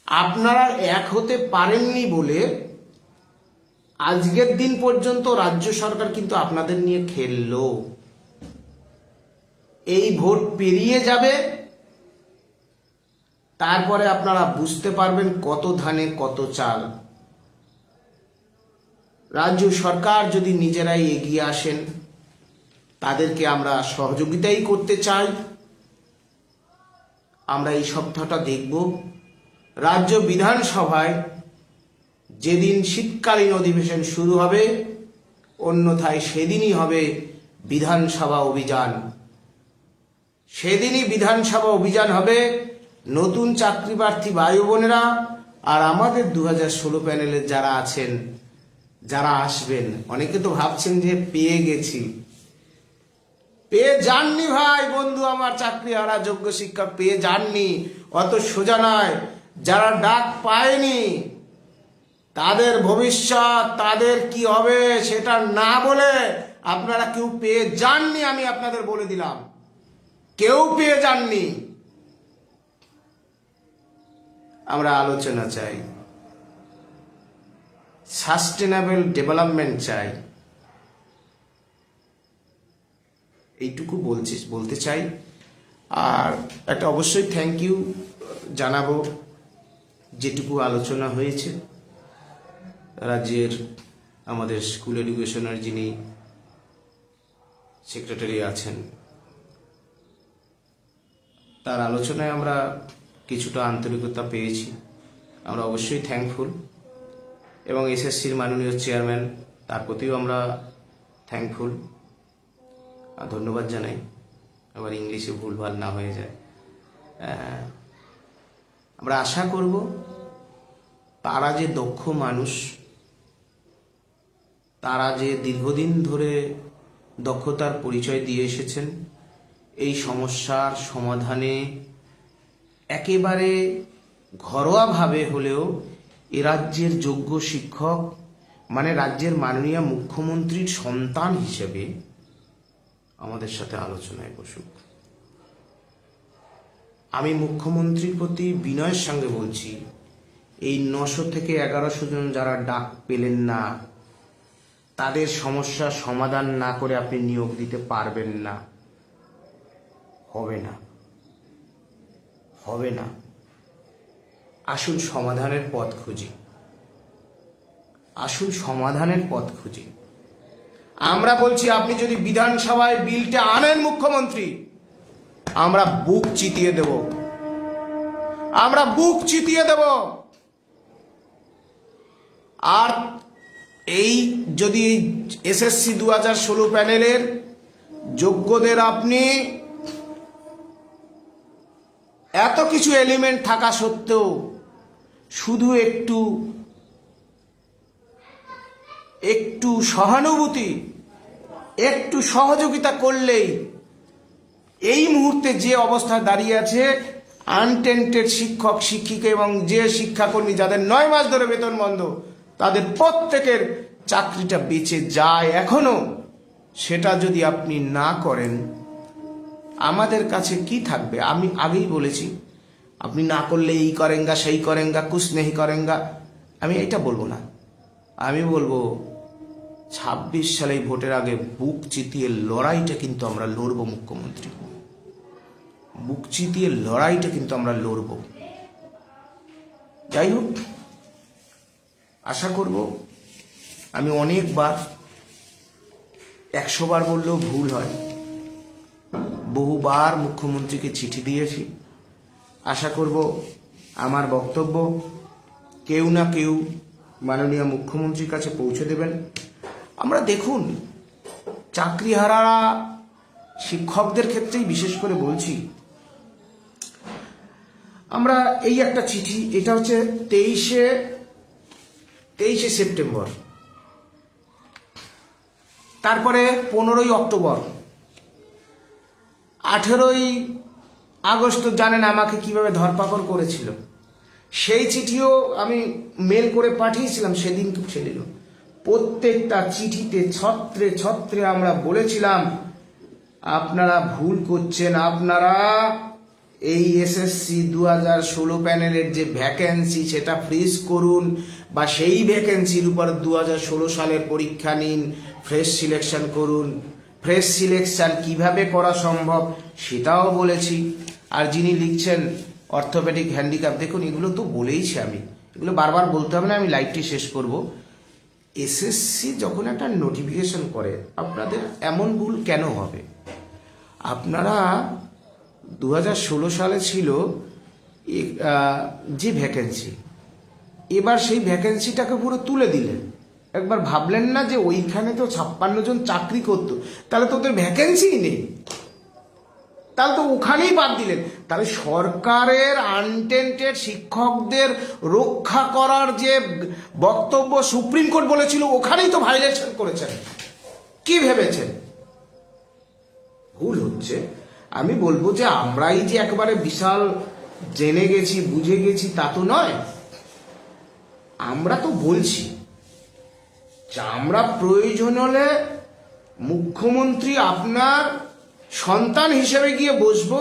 আপনারা এক হতে পারেননি বলে আজকের দিন পর্যন্ত রাজ্য সরকার কিন্তু আপনাদের নিয়ে খেললো। এই ভোট পেরিয়ে যাবে, তারপরে আপনারা বুঝতে পারবেন কত ধানে কত চাল। রাজ্য সরকার যদি নিজেরাই এগিয়ে আসেন, তাদেরকে আমরা সহযোগিতাই করতে চাই। আমরা এই সপ্তাহটা দেখব রাজ্য বিধানসভায় যেদিন শীতকালীন অধিবেশন শুরু হবে, অন্যথায় সেদিনই হবে বিধানসভা অভিযান। সেদিনই বিধানসভা অভিযান হবে। নতুন চাকরি প্রার্থী ভাই বোনেরা আর আমাদের 2016 প্যানেলের যারা আছেন, যারা আসবেন, অনেকে তো ভাবছেন যে পেয়ে গেছি। পেয়ে যাননি ভাই বন্ধু আমার, চাকরি হারা যোগ্য শিক্ষক পেয়ে যাননি, অত সোজা নয়। যারা ডাক পায়নি তাদের ভবিষ্যৎ, তাদের কি হবে সেটা না বলে আপনারা কেউ পেয়ে যাননি, আমি আপনাদের বলে দিলাম, কেউ পেয়ে যাননি। আমরা আলোচনা চাই, সাস্টেনেবল ডেভেলপমেন্ট চাই, এইটুকু বলতে চাই। আর একটা অবশ্যই থ্যাংক ইউ জানাবো, যেটুকু আলোচনা হয়েছে রাজ্যের আমাদের স্কুল এডুকেশনের যিনি সেক্রেটারি আছেন, তার আলোচনায় আমরা কিছুটা আন্তরিকতা পেয়েছি, আমরা অবশ্যই থ্যাঙ্কফুল। এবং এসএসসির মাননীয় চেয়ারম্যান, তার প্রতিও আমরা থ্যাঙ্কফুল, ধন্যবাদ জানাই। আবার ইংলিশে ভুলভাল না হয়ে যায়। আমরা আশা করব তারা যে দক্ষ মানুষ, তারা যে দীর্ঘদিন ধরে দক্ষতার পরিচয় দিয়ে এসেছেন, এই সমস্যার সমাধানে একেবারে ঘরোয়াভাবে হলেও এ রাজ্যের যোগ্য শিক্ষক, মানে রাজ্যের মাননীয় মুখ্যমন্ত্রীর সন্তান হিসেবে আমাদের সাথে আলোচনায় বসুক। আমি মুখ্যমন্ত্রীর প্রতি বিনয়ের সঙ্গে বলছি, এই 900 থেকে 1100 জন যারা ডাক পেলেন না, তাদের সমস্যার সমাধান না করে আপনি নিয়োগ দিতে পারবেন না, হবে না, হবে না। আসুন সমাধানের পথ খুঁজি, আসুন সমাধানের পথ খুঁজি। আমরা বলছি, আপনি যদি বিধানসভায় বিলটা আনেন মুখ্যমন্ত্রী, আমরা বুক চিতিয়ে দেব, আমরা বুক চিতিয়ে দেব। আর এই যদি এসএসসি 2016 প্যানেলের যোগ্যদের আপনি এত কিছু এলিমেন্ট থাকা সত্ত্বেও শুধু একটু সহানুভূতি, একটু সহযোগিতা করলেই এই মুহূর্তে যে অবস্থায় দাঁড়িয়ে আছে আনটেন্টেড শিক্ষক শিক্ষিকা এবং যে শিক্ষাকর্মী যাদের 9 মাস ধরে বেতন বন্ধ, তাদের প্রত্যেকের চাকরিটা বেঁচে যায় এখনো, সেটা যদি আপনি না করেন, আমাদের কাছে কি থাকবে? আমি আগেই বলেছি, আপনি না করলে এই করেঙ্গা সেই করেঙ্গা কুছ নেই করেঙ্গা, আমি এটা বলবো না। আমি বলবো 26 সালে ভোটের আগে বুক চিতিয়ে লড়াইটা কিন্তু আমরা লড়বো মুখ্যমন্ত্রী, বুক চিতিয়ে লড়াইটা কিন্তু আমরা লড়বো। যাই হোক, আশা করব, আমি অনেকবার 100 বার বললেও ভুল হয়, বহুবার মুখ্যমন্ত্রীকে চিঠি দিয়েছি। আশা করব আমার বক্তব্য কেউ না কেউ মাননীয় মুখ্যমন্ত্রীর কাছে পৌঁছে দেবেন। আমরা দেখুন, চাকরিহারারা, শিক্ষকদের ক্ষেত্রেই বিশেষ করে বলছি, আমরা এই একটা চিঠি, এটা হচ্ছে 23শে সেপ্টেম্বর, তারপরে 15ই অক্টোবর, 18ই আগস্ট জানেন আমাকে কিভাবে ধরপাকড় করেছিল, সেই চিঠিও আমি মেল করে পাঠিয়েছিলাম সেদিন। প্রত্যেকটা চিঠিতে ছত্রে ছত্রে আমরা বলেছিলাম আপনারা ভুল করছেন, আপনারা এই এসএসসি 2016 প্যানেলের যে ভ্যাকেন্সি সেটা ফ্রিজ করুন, বা সেই ভ্যাকেন্সির উপর 2016 সালের পরীক্ষা নিন, ফ্রেশ সিলেকশন করুন। ফ্রেশ সিলেকশন কিভাবে করা সম্ভব সেটাও বলেছি। আর যিনি লিখছেন অর্থোপেডিক হ্যান্ডিক্যাপ, দেখুন এগুলো তো বলেইছি আমি, এগুলো বারবার বলতে হবে না, আমি লাইভটি শেষ করব। এসএসসি যখন একটা নোটিফিকেশন করে, আপনাদের এমন ভুল কেন হবে? আপনারা 2016 সালে ছিল যে ভ্যাকেন্সি, এবার সেই ভ্যাকেন্সিটাকে পুরো তুলে দিলেন। একবার ভাবলেন না যে ওইখানে তো 56 জন চাকরি করতো, তাহলে তো ওদের ভ্যাকেন্সিই নেই, তাহলে তো ওখানেই বাদ দিলেন। তাহলে সরকারের আনটেন্টেড শিক্ষকদের রক্ষা করার যে বক্তব্য সুপ্রিম কোর্ট বলেছিল, ওখানেই তো ভাইলেশন করেছেন। কি ভেবেছেন? ভুল হচ্ছে। আমি বলবো যে আমরাই যে একেবারে বিশাল জেনে গেছি, বুঝে গেছি তা তো নয়। আমরা তো বলছি যে আমরা প্রয়োজন হলে মুখ্যমন্ত্রী আপনার সন্তান হিসেবে গিয়ে বসবো,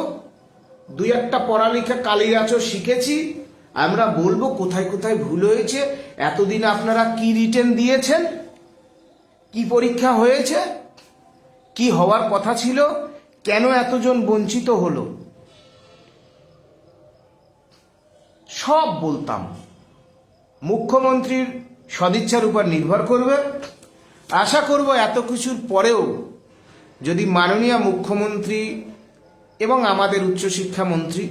2-1 পড়ালেখা কালিরাচও শিখেছি, আমরা বলবো কোথায় কোথায় ভুল হয়েছে, এতদিন আপনারা কি রিটেন দিয়েছেন, কি পরীক্ষা হয়েছে, কি হওয়ার কথা ছিল, কেন এতজন বঞ্চিত হলো, সব বলতাম। মুখ্যমন্ত্রীর সদিচ্ছার উপর নির্ভর করবে। আশা করব এত কিছুর পরেও যদি মাননীয় মুখ্যমন্ত্রী এবং আমাদের উচ্চশিক্ষামন্ত্রী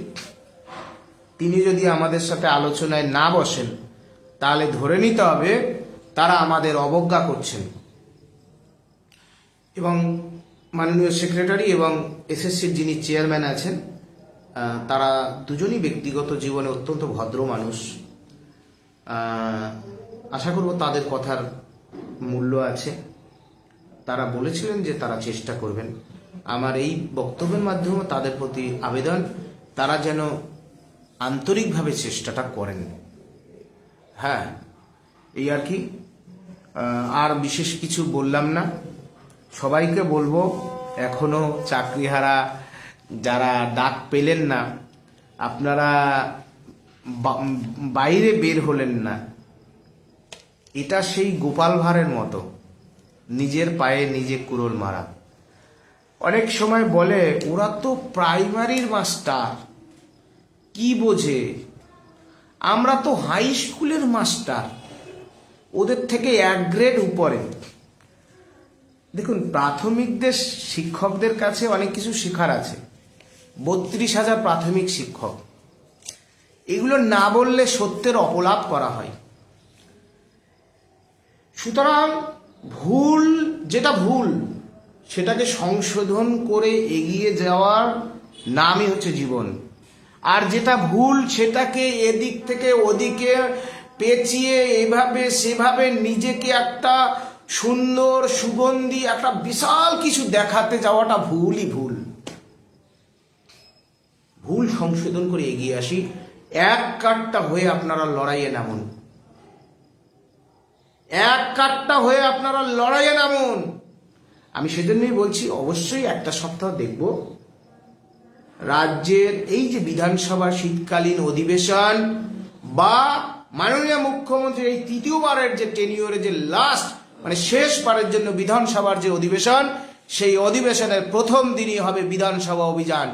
তিনি যদি আমাদের সাথে আলোচনায় না বসেন, তাহলে ধরে নিতে হবে তারা আমাদের অবজ্ঞা করছেন। এবং মাননীয় সেক্রেটারি এবং এসএসসির যিনি চেয়ারম্যান আছেন, তারা দুজনই ব্যক্তিগত জীবনে অত্যন্ত ভদ্র মানুষ। আশা করব তাদের কথার মূল্য আছে। তারা বলেছিলেন যে তারা চেষ্টা করবেন। আমার এই বক্তব্যের মাধ্যমে তাদের প্রতি আবেদন, তারা যেন আন্তরিকভাবে চেষ্টাটা করেন। হ্যাঁ, এই আর কি, আর বিশেষ কিছু বললাম না। সবাইকে বলবো, এখনো চাকরিহারা যারা ডাক পেলেন না, আপনারা বাইরে বের হলেন না, এটা সেই গোপাল ভাঁড়ের মতো নিজের পায়ে নিজে কুড়োল মারা। অনেক সময় বলে ওরা তো প্রাইমারির মাস্টার, কি বোঝে, আমরা তো হাই স্কুলের মাস্টার, ওদের থেকে 1 গ্রেড উপরে। দেখুন, প্রাথমিকদের শিক্ষকদের কাছে অনেক কিছু শেখার আছে। 32,000 প্রাথমিক শিক্ষক, এগুলো না বললে সত্যের অপলাপ করা হয়। সুতরাং ভুল, যেটা ভুল সেটাকে সংশোধন করে এগিয়ে যাওয়ার নামই হচ্ছে জীবন। আর যেটা ভুল সেটাকে এদিক থেকে ওদিকে পেঁচিয়ে এভাবে সেভাবে নিজেকে একটা সুন্দর সুগন্ধি একটা বিশাল কিছু দেখাতে যাওয়াটা ভুলই ভুল। ভুল সংশোধন করে এগিয়ে আসি, এক কাট্টা হয়ে আপনারা লড়াইয়ে নামুন, এক কাট্টা হয়ে আপনারা লড়াইয়ে নামুন। আমি সেজন্যই বলছি, অবশ্যই একটা সপ্তাহ দেখব রাজ্যের এই যে বিধানসভা শীতকালীন অধিবেশন, বা মাননীয় মুখ্যমন্ত্রীর এই 3য়বারের যে টেনিওরে যে লাস্ট মানে শেষবারের জন্য বিধানসভার যে অধিবেশন, সেই অধিবেশনের প্রথম দিনই হবে বিধানসভা অভিযান।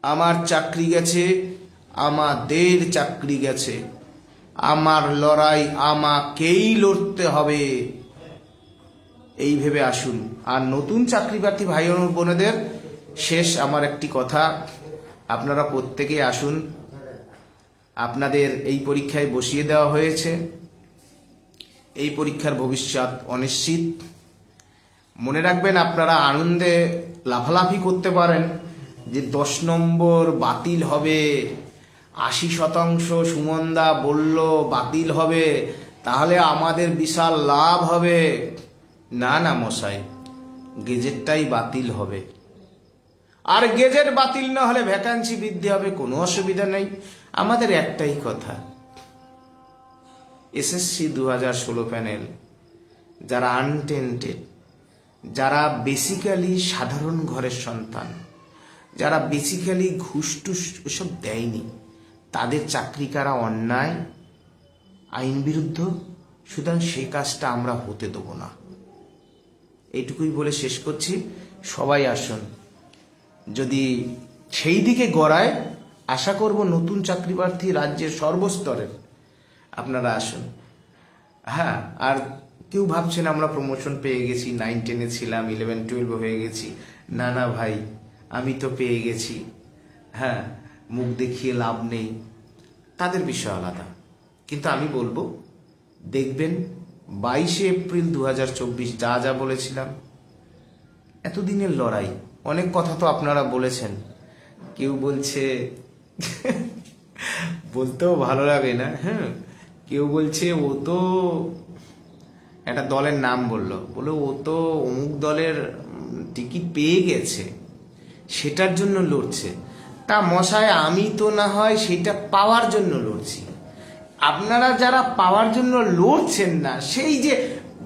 আমার চাকরি গেছে, আমাদের চাকরি গেছে, আমার লড়াই আমাকেই লড়তে হবে। এই ভেবে আসুন। আর নতুন চাকরি প্রার্থী ভাই ও বোনেদের শেষ আমার একটি কথা, আপনারা প্রত্যেকে আসুন। আপনাদের এই পরীক্ষায় বসিয়ে দেওয়া হয়েছে, এই পরীক্ষার ভবিষ্যৎ অনিশ্চিত। মনে রাখবেন, আপনারা আনন্দে লাফালাফি করতে পারেন যে 10 নম্বর বাতিল হবে, 80% সুমনদা বলল বাতিল হবে, তাহলে আমাদের বিশাল লাভ হবে। না না মশাই, গেজেটটাই বাতিল হবে। আর গেজেট বাতিল না হলে ভ্যাকান্সি বৃদ্ধি হবে, কোনো অসুবিধা নেই। আমাদের একটাই কথা, এসএসসি 2016 প্যানেল যারা আনটেন্টেড, যারা বেসিক্যালি সাধারণ ঘরের সন্তান, যারা বেসিক্যালি ঘুষ টুস এসব দেয়নি, তাদের চাকরি কারা অন্যায়, আইন বিরুদ্ধ, সুতরাং সে কাজটা আমরা হতে দেবো না। এইটুকুই বলে শেষ করছি। সবাই আসুন, যদি সেই দিকে গড়ায় আশা করব নতুন চাকরি প্রার্থী রাজ্যের সর্বস্তরের, আপনারা আসুন। হ্যাঁ, আর কেউ ভাবছেন আমরা প্রমোশন পেয়ে গেছি, 9-10 ছিলাম, 11-12 হয়ে গেছি। না না ভাই, আমি তো পেয়ে গেছি। হ্যাঁ, মুখ দেখিয়ে লাভ নেই, তাদের বিষয় আলাদা। কিন্তু আমি বলবো, দেখবেন 22 এপ্রিল 2024 যা যা বলেছিলাম, এতদিনের লড়াই, অনেক কথা তো আপনারা বলেছেন। কেউ বলছে বলতেও ভালো লাগে না, হ্যাঁ, কেউ বলছে ও তো একটা দলের নাম বললো ও তো অমুক দলের টিকিট পেয়ে গেছে, সেটার জন্য লড়ছে। তা মশাই, আমি তো না হয় সেটা পাওয়ার জন্য লড়ছি। আপনারা যারা পাওয়ার জন্য লড়ছেন না, সেই যে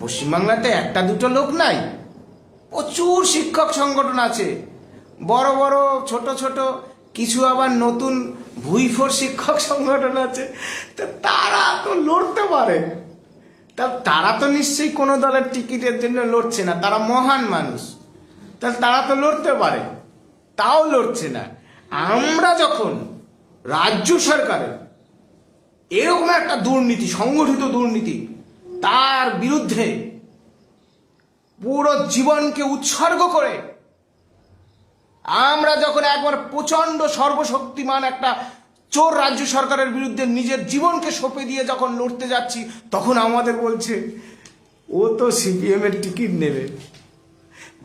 পশ্চিমবাংলাতে একটা দুটো লোক নাই, প্রচুর শিক্ষক সংগঠন আছে, বড় বড় ছোট ছোট, কিছু আবার নতুন ভুইফোর শিক্ষক সংগঠন আছে। তা তারা তো লড়তে পারে, তা তারা তো নিশ্চয়ই কোনো দলের টিকিটের জন্য লড়ছে না, তারা মহান মানুষ, তাহলে তারা তো লড়তে পারে, তাও লড়ছে না। আমরা যখন রাজ্য সরকারের এরকম একটা দুর্নীতি, সংগঠিত দুর্নীতি, তার বিরুদ্ধে পুরো জীবনকে উৎসর্গ করে আমরা যখন একবার প্রচন্ড সর্বশক্তিমান একটা চোর রাজ্য সরকারের বিরুদ্ধে নিজের জীবনকে সঁপে দিয়ে যখন লড়তে যাচ্ছি, তখন আমাদের বলছে ও তো সিপিএম এর টিকিট নেবে।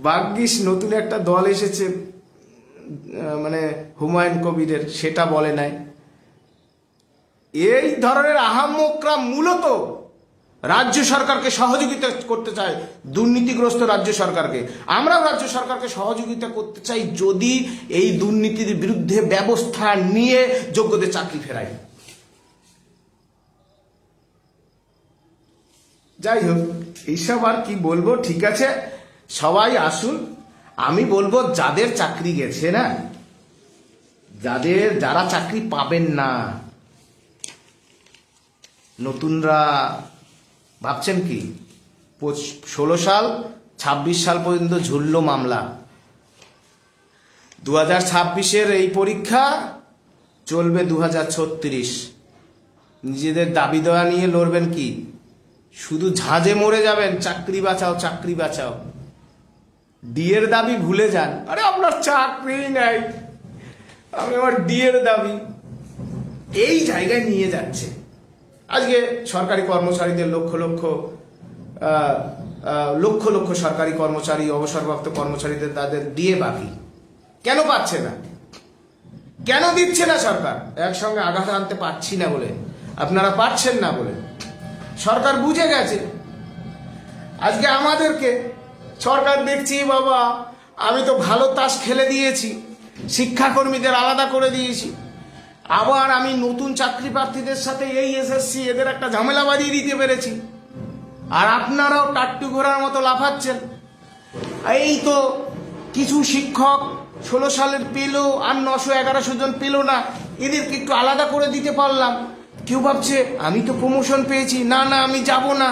ভাগ্যিস নতুন একটা দল এসেছে, মানে হুমায়ুন কবিরের, সেটা বলে নাই। এই ধরনের আহাম্মকরা মূলত রাজ্য সরকারকে সহযোগিতা করতে চায়, দুর্নীতিগ্রস্ত রাজ্য সরকারকে। আমরাও রাজ্য সরকারকে সহযোগিতা করতে চাই, যদি এই দুর্নীতির বিরুদ্ধে ব্যবস্থা নিয়ে যোগ্যদের চাকরি ফেরায়। যাই হোক, এইসব আর কি বলবো। ঠিক আছে, সবাই আসুন। আমি বলবো, যাদের চাকরি গেছে না, যারা চাকরি পাবেন না, নতুনরা ভাবছেন কি 16 সাল 26 সাল পর্যন্ত ঝুললো মামলা, 2026-এর এই পরীক্ষা চলবে 2036। নিজেদের দাবি দেওয়া নিয়ে লড়বেন কি? শুধু ঝাঁঝে মরে যাবেন, চাকরি বাঁচাও চাকরি বাঁচাও। ডিএর দাবি ভুলে যান। আরে আপনার চাকরি নাই, আমি আমার ডিএর দাবি, এই জায়গায় নিয়ে যাচ্ছে। আজকে সরকারি কর্মচারীদের লক্ষ লক্ষ সরকারি কর্মচারী, অবসরপ্রাপ্ত কর্মচারীদের তাদের ডিএ বাকি। কেন পাচ্ছে না? কেন দিচ্ছে না সরকার? একসঙ্গে আঘাত আনতে পারছি না বলে, আপনারা পারছেন না বলে। সরকার বুঝে গেছে। আজকে আমাদেরকে সরকার দেখছি, বাবা আমি তো ভালো তাস খেলে দিয়েছি, শিক্ষাকর্মীদের আলাদা করে দিয়েছি, আবার আমি নতুন চাকরি প্রার্থীদের সাথে এই এসএসসি এদের একটা ঝামেলা বাঁধিয়ে দিতে পেরেছি, আর আপনারাও টাট্টু ঘোড়ার মতো লাফাচ্ছেন। এই তো কিছু শিক্ষক 16 সালের পেল, আর 900-1100 জন পেল না, এদেরকে একটু আলাদা করে দিতে পারলাম। কেউ ভাবছে আমি তো প্রমোশন পেয়েছি, না না আমি যাব না।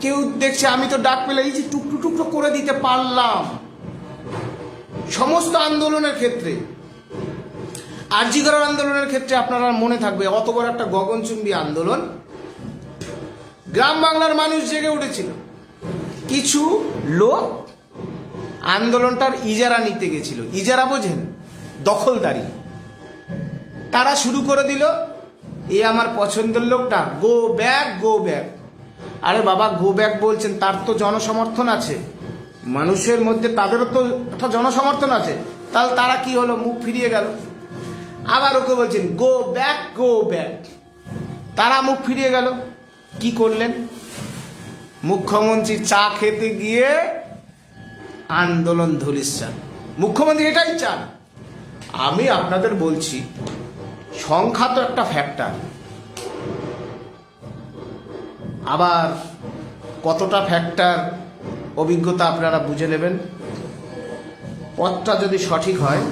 কেউ দেখছে আমি তো ডাক পেলে, এই যে টুকরো টুকরো করে দিতে পারলাম। সমস্ত আন্দোলনের ক্ষেত্রে, আরজি করার আন্দোলনের ক্ষেত্রে আপনারা মনে থাকবে, অত বড় একটা গগনচুম্বী আন্দোলন, গ্রাম বাংলার মানুষ জেগে উঠেছিল। কিছু লোক আন্দোলনটার ইজারা নিতে গেছিল। ইজারা বোঝেন? দখলদারি। তারা শুরু করে দিল, এ আমার পছন্দের লোকটা, গো ব্যাক গো ব্যাক। আরে বাবা, গো ব্যাক বলছেন, তার তো জনসমর্থন আছে, মানুষের মধ্যে তাদেরও তো একটা জনসমর্থন আছে। তাহলে তারা কি হলো, মুখ ফিরিয়ে গেল। আবার ওকে বলছেন গো ব্যাক গো ব্যাক, তারা মুখ ফিরিয়ে গেল। কি করলেন? মুখ্যমন্ত্রী চা খেতে গিয়ে আন্দোলন ধুলিস্যান। মুখ্যমন্ত্রী এটাই চান। আমি আপনাদের বলছি, সংখ্যা তো একটা ফ্যাক্টর, আবার কতটা ফ্যাক্টর অভিজ্ঞতা আপনারা বুঝে নেবেন। পথটা যদি সঠিক হয়,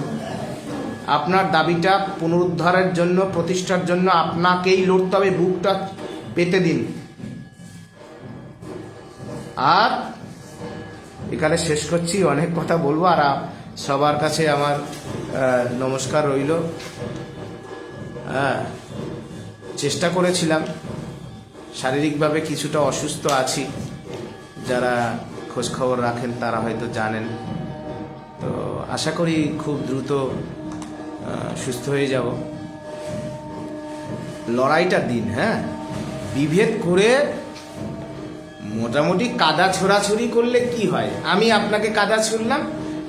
আপনার দাবিটা পুনরুদ্ধারের জন্য, প্রতিষ্ঠার জন্য আপনাকেই লড়তে হবে, বুকটা পেতে দিন। আর এখানে শেষ করছি, অনেক কথা বলবো, আর সবার কাছে আমার নমস্কার রইল। চেষ্টা করেছিলাম, শারীরিকভাবে কিছুটা অসুস্থ আছি, যারা খোঁজখবর রাখেন তারা হয়তো জানেন। তো আশা করি খুব দ্রুত সুস্থ হয়ে যাব। লড়াইটা দিন, হ্যাঁ, বিভেদ করে মোটামুটি কাদা ছোড়াছুড়ি করলে কি হয়? আমি আপনাকে কাদা ছুড়লাম,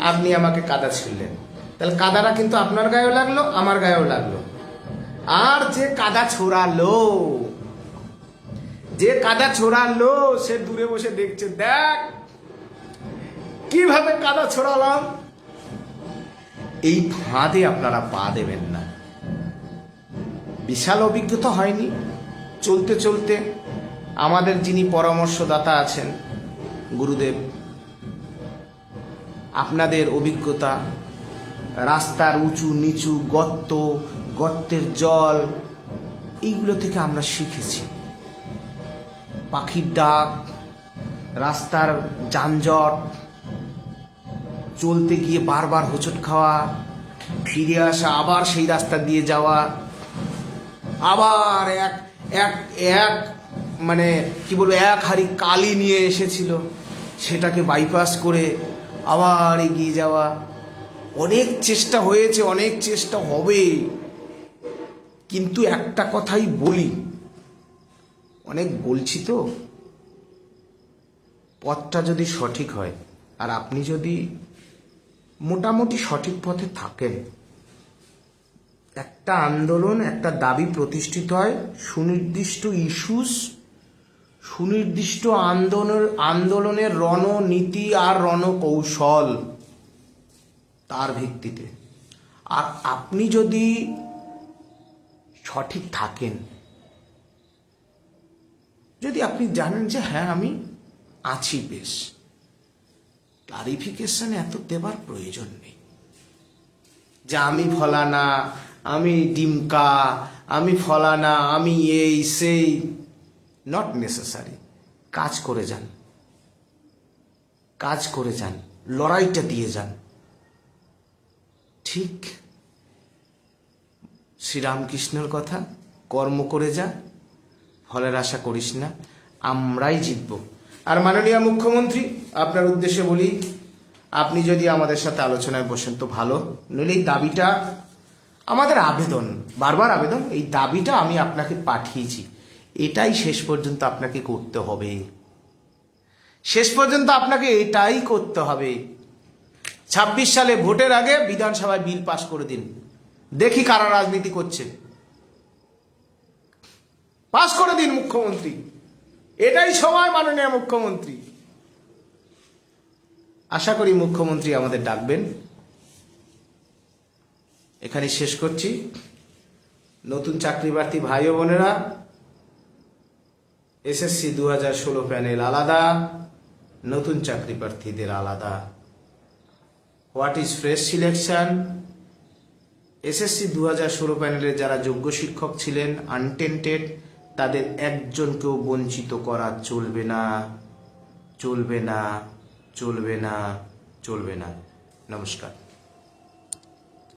আপনি আমাকে কাদা ছুড়লেন, তাহলে কাদাটা কিন্তু আপনার গায়েও লাগলো, আমার গায়েও লাগলো। আর যে কাদা ছোড়ালো, সে দূরে বসে দেখছে, দেখ কিভাবে কাদা ছোড়ালাম। এই ফাঁদে আপনারা পা দেবেন না। বিশাল অভিজ্ঞতা হয়নি, চলতে চলতে আমাদের যিনি পরামর্শদাতা আছেন গুরুদেব, আপনাদের অভিজ্ঞতা, রাস্তার উঁচু নিচু, গর্তের জল, এইগুলো থেকে আমরা শিখেছি। পাখির ডাক, রাস্তার যানজট, চলতে গিয়ে বারবার হোঁচট খাওয়া, ফিরে আসা, আবার সেই রাস্তা দিয়ে যাওয়া, আবার এক মানে কি বলবো, এক হাঁড়ি কালি নিয়ে এসেছিল, সেটাকে বাইপাস করে আবার এগিয়ে যাওয়া। অনেক চেষ্টা হয়েছে, অনেক চেষ্টা হবে, কিন্তু একটা কথাই বলি, অনেক বলছি তো, পথটা যদি সঠিক হয় আর আপনি যদি মোটামুটি সঠিক পথে থাকেন, একটা আন্দোলন, একটা দাবি প্রতিষ্ঠিত হয় সুনির্দিষ্ট ইস্যুস, সুনির্দিষ্ট আন্দোলনের রণনীতি আর রণকৌশল, তার ভিত্তিতে। আর আপনি যদি সঠিক থাকেন, যদি আপনি জানেন যে হ্যাঁ আমি আছি বেশ, ক্লারিফিকেশন এত দেবার প্রয়োজন নেই যে আমি ফলানা, আমি ডিমকা, আমি ফলানা, আমি এই সেই, নট নেসেসারি। কাজ করে যান, লড়াইটা দিয়ে যান। ঠিক শ্রীরামকৃষ্ণের কথা, কর্ম করে যা, ফলের আশা করিস না, আমরাই জিতব। আর মাননীয় মুখ্যমন্ত্রী, আপনার উদ্দেশ্যে বলি, আপনি যদি আমাদের সাথে আলোচনায় বসেন তো ভালো, নইলে এই দাবিটা আমাদের আবেদন, বারবার আবেদন, এই দাবিটা আমি আপনাকে পাঠিয়েছি, এটাই শেষ পর্যন্ত আপনাকে করতে হবে, শেষ পর্যন্ত আপনাকে এটাই করতে হবে। 26 সালে ভোটের আগে বিধানসভায় বিল পাস করে দিন, দেখি কারা রাজনীতি করছে, পাস করে দিন মুখ্যমন্ত্রী, এটাই সময় মাননীয় মুখ্যমন্ত্রী। আশা করি মুখ্যমন্ত্রী আমাদের ডাকবেন। এখানে শেষ করছি। নতুন চাকরি প্রার্থী ভাই ও বোনেরা, এসএসসি 2016 প্যানেল আলাদা, নতুন চাকরি প্রার্থীদের আলাদা। What is fresh selection? SSC 2016 প্যানেলের যারা যোগ্য শিক্ষক ছিলেন, আনটেন্টেড, তাদের একজনকেও বঞ্চিত করা চলবে না, চলবে না, চলবে না, চলবে না। নমস্কার।